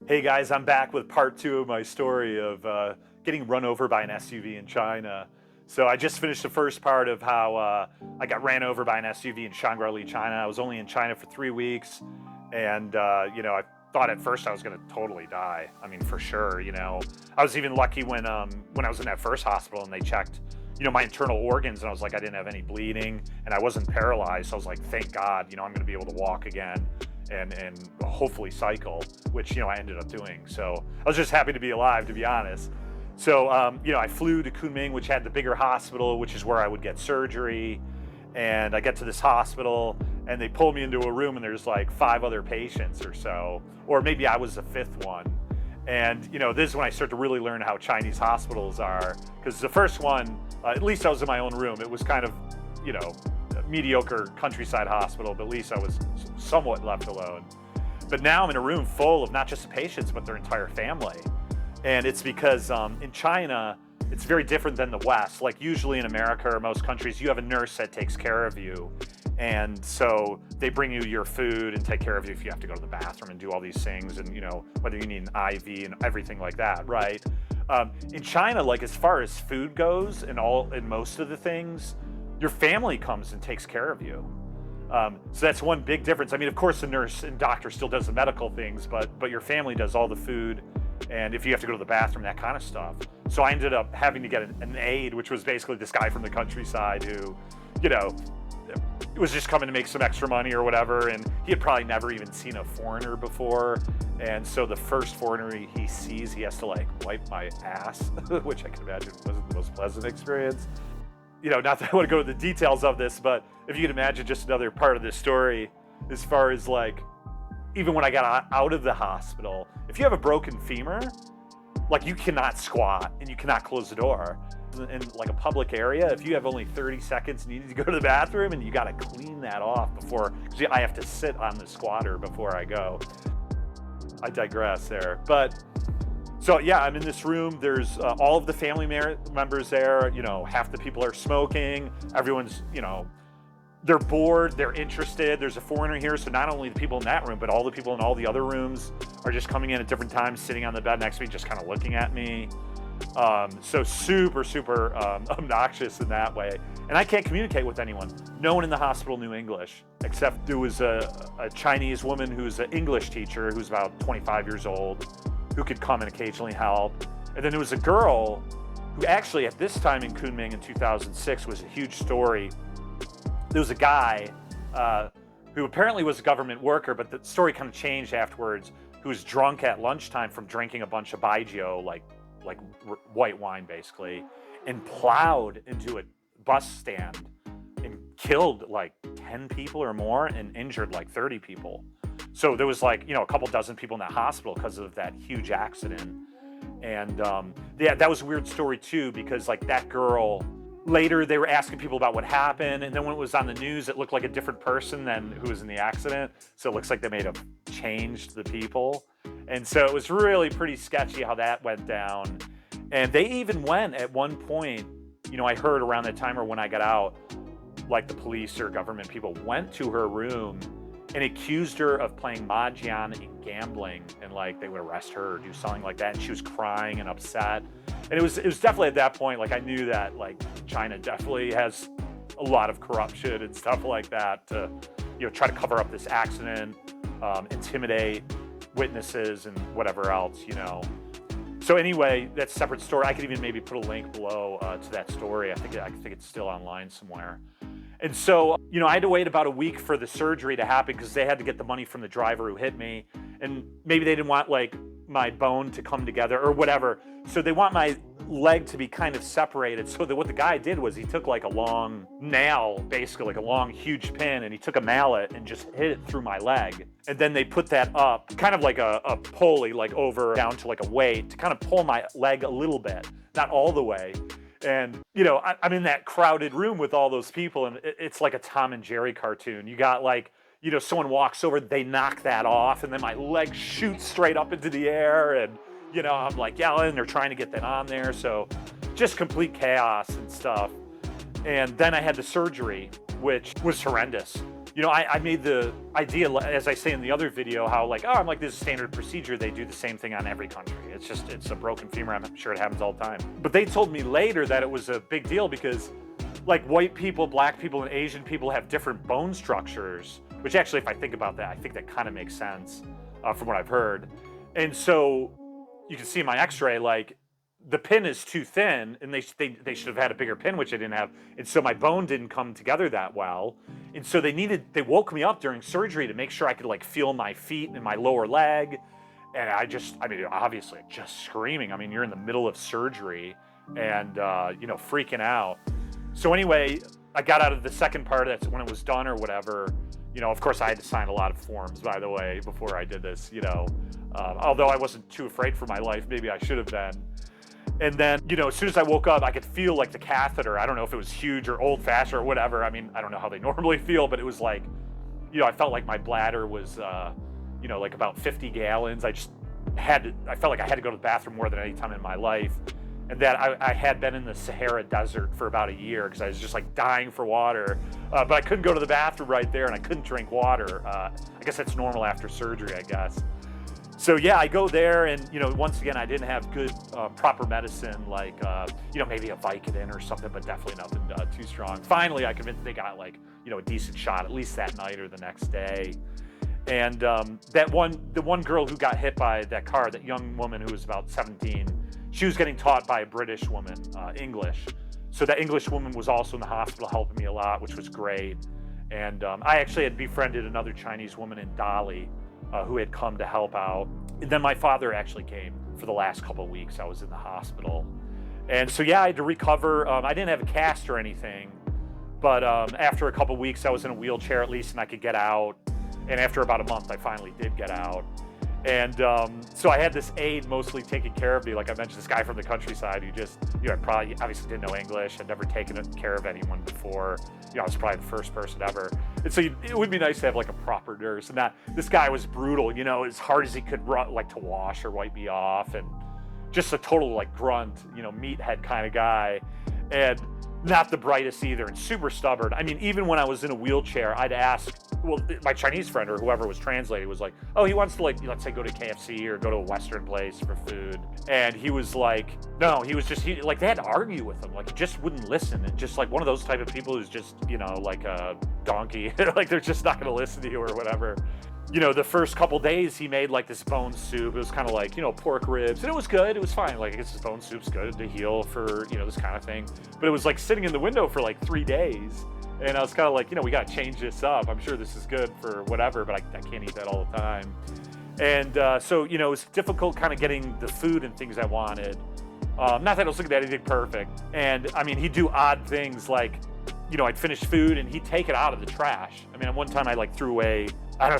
Hey guys, I'm back with part two of my story of getting run over by an SUV in China. So I just finished the first part of how I got ran over by an SUV in Shangra, China. I was only in China for 3 weeks, and I thought at first I was going to totally die. I mean, for sure. I was even lucky when I was in that first hospital and they checked, my internal organs, and I was like, I didn't have any bleeding, and I wasn't paralyzed. So I was like, thank God, I'm going to be able to walk again. And hopefully cycle, which, I ended up doing. So I was just happy to be alive, to be honest. So, I flew to Kunming, which had the bigger hospital, which is where I would get surgery. And I get to this hospital and they pulled me into a room and there's like 5 other patients or so, or maybe I was the 5th one. And, this is when I start to really learn how Chinese hospitals are. Because the first one, at least I was in my own room. It was kind of, mediocre countryside hospital, but at least I was somewhat left alone. But now I'm in a room full of not just the patients, but their entire family. And it's because in China, it's very different than the West. Like usually in America or most countries, you have a nurse that takes care of you. And so they bring you your food and take care of you if you have to go to the bathroom and do all these things. And, whether you need an IV and everything like that, right? In China, like as far as food goes and most of the things, your family comes and takes care of you. So that's one big difference. I mean, of course, the nurse and doctor still does the medical things, but your family does all the food, and if you have to go to the bathroom, that kind of stuff. So I ended up having to get an aide, which was basically this guy from the countryside who, was just coming to make some extra money or whatever, and he had probably never even seen a foreigner before. And so the first foreigner he sees, he has to like wipe my ass, which I can imagine wasn't the most pleasant experience. Not that I want to go into the details of this, but if you can imagine just another part of this story, as far as like, even when I got out of the hospital, if you have a broken femur, like you cannot squat and you cannot close the door. In like a public area, if you have only 30 seconds needed to go to the bathroom, and you got to clean that off before, because I have to sit on the squatter before I go. I digress there, but so yeah, I'm in this room. There's all of the family members there. Half the people are smoking. Everyone's, they're bored. They're interested. There's a foreigner here, so not only the people in that room, but all the people in all the other rooms are just coming in at different times, sitting on the bed next to me, just kind of looking at me. So super obnoxious in that way. And I can't communicate with anyone. No one in the hospital knew English, except there was a Chinese woman who's an English teacher who's about 25 years old, who could come and occasionally help. And then there was a girl who actually at this time in Kunming in 2006 was a huge story. There was a guy who apparently was a government worker, but the story kind of changed afterwards, who was drunk at lunchtime from drinking a bunch of baijiu, like white wine basically, and plowed into a bus stand and killed like 10 people or more and injured like 30 people. So there was like, a couple dozen people in that hospital because of that huge accident. And yeah, that was a weird story too, because like that girl, later they were asking people about what happened. And then when it was on the news, it looked like a different person than who was in the accident. So it looks like they may have changed the people. And so it was really pretty sketchy how that went down. And they even went at one point, I heard around that time or when I got out, like the police or government people went to her room and accused her of playing mahjong and gambling, and like they would arrest her or do something like that. And she was crying and upset. And it was definitely at that point, like I knew that like China definitely has a lot of corruption and stuff like that to, try to cover up this accident, intimidate witnesses and whatever else, So anyway, that's a separate story. I could even maybe put a link below to that story. I think it's still online somewhere. And so, I had to wait about a week for the surgery to happen because they had to get the money from the driver who hit me. And maybe they didn't want like my bone to come together or whatever. So they want my leg to be kind of separated. So what the guy did was he took like a long nail, basically like a long, huge pin, and he took a mallet and just hit it through my leg. And then they put that up, kind of like a pulley, like over down to like a weight to kind of pull my leg a little bit, not all the way. And, I'm in that crowded room with all those people, and it's like a Tom and Jerry cartoon. You got like, someone walks over, they knock that off, and then my leg shoots straight up into the air, and, I'm like yelling, they're trying to get that on there. So just complete chaos and stuff. And then I had the surgery, which was horrendous. I made the idea, as I say in the other video, how like, oh, I'm like, this is standard procedure. They do the same thing on every country. It's a broken femur. I'm sure it happens all the time. But they told me later that it was a big deal because like white people, black people, and Asian people have different bone structures, which actually, if I think about that, I think that kind of makes sense from what I've heard. And so you can see in my x-ray, like the pin is too thin, and they should have had a bigger pin, which I didn't have. And so my bone didn't come together that well. And so they woke me up during surgery to make sure I could like feel my feet and my lower leg. And obviously just screaming. I mean, you're in the middle of surgery and, freaking out. So anyway, I got out of the second part, that's when it was done or whatever. Of course I had to sign a lot of forms, by the way, before I did this, although I wasn't too afraid for my life, maybe I should have been. And then, as soon as I woke up, I could feel like the catheter. I don't know if it was huge or old fashioned or whatever. I mean, I don't know how they normally feel, but it was like, I felt like my bladder was, like about 50 gallons. I felt like I had to go to the bathroom more than any time in my life. And that I had been in the Sahara Desert for about a year because I was just like dying for water. But I couldn't go to the bathroom right there and I couldn't drink water. I guess that's normal after surgery, I guess. So yeah, I go there and, once again, I didn't have good, proper medicine, like, maybe a Vicodin or something, but definitely nothing too strong. Finally, I convinced they got like, a decent shot, at least that night or the next day. And the one girl who got hit by that car, that young woman who was about 17, she was getting taught by a British woman, English. So that English woman was also in the hospital helping me a lot, which was great. And I actually had befriended another Chinese woman in Dali, who had come to help out. And then my father actually came for the last couple of weeks. I was in the hospital. And so, yeah, I had to recover. I didn't have a cast or anything, but after a couple of weeks, I was in a wheelchair at least and I could get out. And after about a month, I finally did get out. And so I had this aide mostly taking care of me. Like I mentioned, this guy from the countryside who just, probably obviously didn't know English, had never taken care of anyone before. I was probably the first person ever. And so it would be nice to have like a proper nurse. And this guy was brutal, as hard as he could run, like to wash or wipe me off, and just a total like grunt, meathead kind of guy. And not the brightest either, and super stubborn. I mean, even when I was in a wheelchair, I'd ask, my Chinese friend or whoever was translating was like, oh, he wants to like, let's say go to KFC or go to a Western place for food. And he was like, no, they had to argue with him. Like, he just wouldn't listen. And just like one of those type of people who's just, like a donkey, like they're just not going to listen to you or whatever. The first couple days he made like this bone soup. It was kind of like, pork ribs, and it was good. It was fine. Like, I guess this bone soup's good to heal for, this kind of thing. But it was like sitting in the window for like 3 days. And I was kind of like, we got to change this up. I'm sure this is good for whatever, but I can't eat that all the time. And so, it was difficult kind of getting the food and things I wanted. Not that I was looking at anything perfect. And I mean, he'd do odd things like, I'd finish food and he'd take it out of the trash. I mean, one time I like threw away,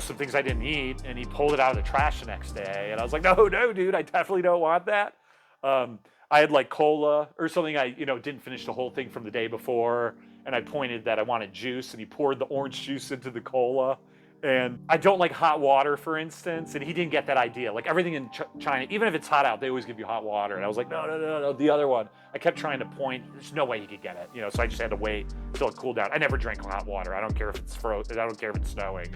some things I didn't eat, and he pulled it out of the trash the next day. And I was like, no, dude, I definitely don't want that. I had like cola or something. I, didn't finish the whole thing from the day before. And I pointed that I wanted juice, and he poured the orange juice into the cola. And I don't like hot water, for instance, and he didn't get that idea. Like everything in China, even if it's hot out, they always give you hot water. And I was like, no, the other one. I kept trying to point. There's no way he could get it, so I just had to wait until it cooled down. I never drank hot water. I don't care if it's frozen. I don't care if it's snowing,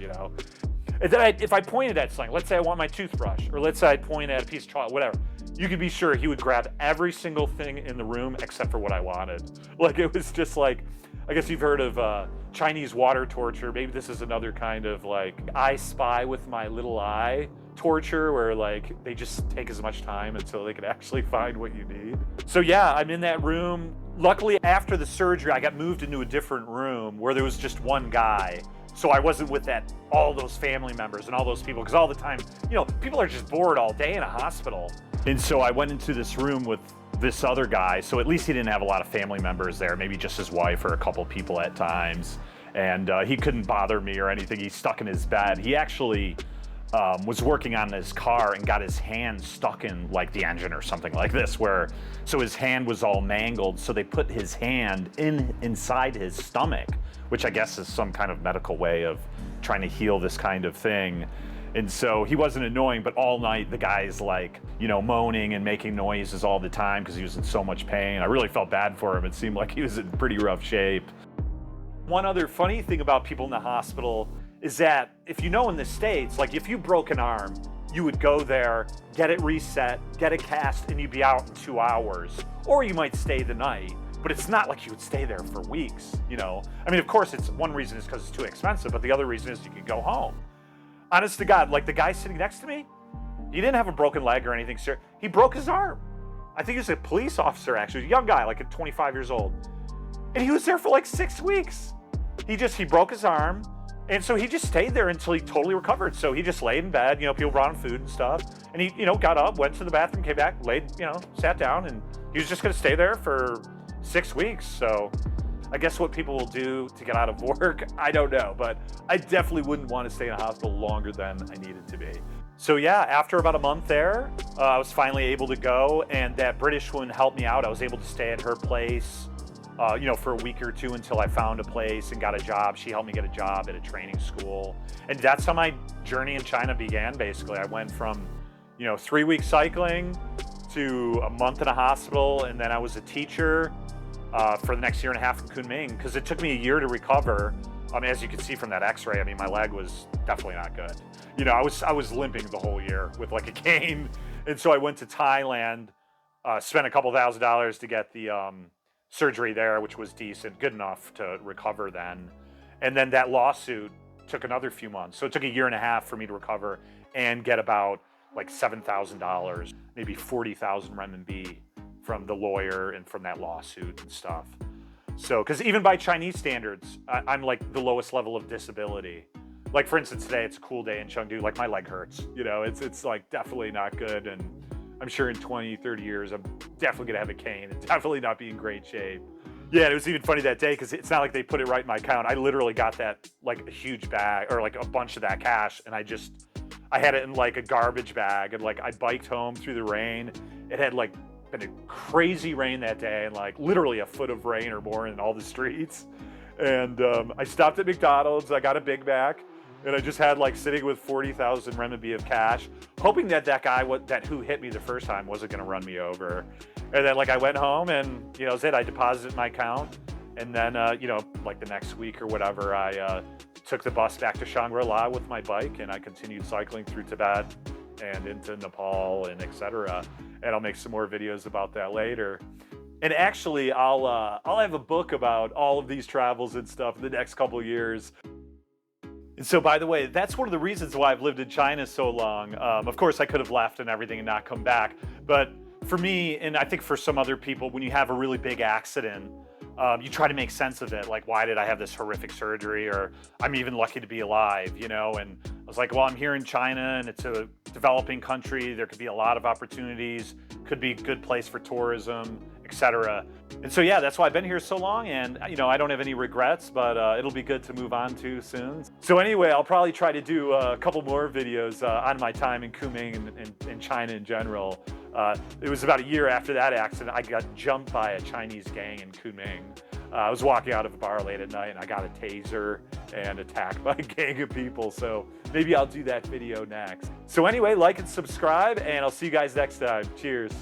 And then if I pointed at something, let's say I want my toothbrush, or let's say I point at a piece of chocolate, whatever, you could be sure he would grab every single thing in the room except for what I wanted. Like, it was just like, I guess you've heard of Chinese water torture. Maybe this is another kind of like I spy with my little eye torture, where like they just take as much time until they can actually find what you need. So yeah, I'm in that room. Luckily, after the surgery, I got moved into a different room where there was just one guy. So I wasn't with all those family members and all those people, because all the time, people are just bored all day in a hospital. And so I went into this room with this other guy, so at least he didn't have a lot of family members there, maybe just his wife or a couple people at times. And he couldn't bother me or anything. He's stuck in his bed. He actually was working on his car and got his hand stuck in like the engine or something like this, so his hand was all mangled. So they put his hand inside his stomach, which I guess is some kind of medical way of trying to heal this kind of thing. And so he wasn't annoying, but all night the guy's like, moaning and making noises all the time because he was in so much pain. I really felt bad for him. It seemed like he was in pretty rough shape. One other funny thing about people in the hospital is that if you know in the States, like if you broke an arm, you would go there, get it reset, get a cast, and you'd be out in 2 hours. Or you might stay the night, but it's not like you would stay there for weeks, you know? I mean, of course, it's one reason is because it's too expensive, but the other reason is you can go home. Honest to God, like the guy sitting next to me, he didn't have a broken leg or anything, sir. He broke his arm. I think he was a police officer, actually, a young guy, like at 25 years old. And he was there for like 6 weeks. He broke his arm, and so he just stayed there until he totally recovered. So he just laid in bed, you know, people brought him food and stuff, and he, you know, got up, went to the bathroom, came back, laid, you know, sat down, and he was just gonna stay there for 6 weeks. So I guess what people will do to get out of work, I don't know, but I definitely wouldn't want to stay in a hospital longer than I needed to be. So yeah, after about a month there, I was finally able to go, and that British woman helped me out. I was able to stay at her place, you know, for a week or two until I found a place and got a job. She helped me get a job at a training school. And that's how my journey in China began, basically. I went from, you know, 3 weeks cycling to a month in a hospital, and then I was a teacher for the next year and a half in Kunming, because it took me a year to recover. As you can see from that x-ray, I mean, my leg was definitely not good. You know, I was limping the whole year with like a cane. And so I went to Thailand, spent a couple $1,000s to get the surgery there, which was decent, good enough to recover then. And then that lawsuit took another few months. So it took a year and a half for me to recover and get about like $7,000, maybe 40,000 renminbi from the lawyer and from that lawsuit and stuff. So, because even by Chinese standards, I'm like the lowest level of disability. Like for instance, today it's a cool day in Chengdu, like my leg hurts, you know, it's like definitely not good. And I'm sure in 20, 30 years, I'm definitely gonna have a cane and definitely not be in great shape. Yeah, it was even funny that day because it's not like they put it right in my account. I literally got that, like a huge bag or like a bunch of that cash, and I had it in like a garbage bag, and like I biked home through the rain. It had like been a crazy rain that day, and like literally a foot of rain or more in all the streets. And I stopped at McDonald's, I got a Big Mac, and I just had like sitting with 40,000 renminbi of cash, hoping that that guy who hit me the first time wasn't gonna run me over. And then like I went home, and you know, I deposited my account, and then you know, like the next week or whatever, I took the bus back to Shangra with my bike, and I continued cycling through Tibet and into Nepal and etc. And I'll make some more videos about that later. And actually, I'll have a book about all of these travels and stuff in the next couple of years. And so, by the way, that's one of the reasons why I've lived in China so long. Of course, I could have left and everything and not come back. But for me, and I think for some other people, when you have a really big accident, you try to make sense of it. Like, why did I have this horrific surgery? Or I'm even lucky to be alive, you know? And I was like, well, I'm here in China, and it's a developing country. There could be a lot of opportunities, could be a good place for tourism, etc. And so, yeah, that's why I've been here so long. And, you know, I don't have any regrets, but it'll be good to move on to soon. So anyway, I'll probably try to do a couple more videos on my time in Kunming and China in general. It was about a year after that accident, I got jumped by a Chinese gang in Kunming. I was walking out of a bar late at night, and I got a taser and attacked by a gang of people. So maybe I'll do that video next. So anyway, like and subscribe, and I'll see you guys next time. Cheers.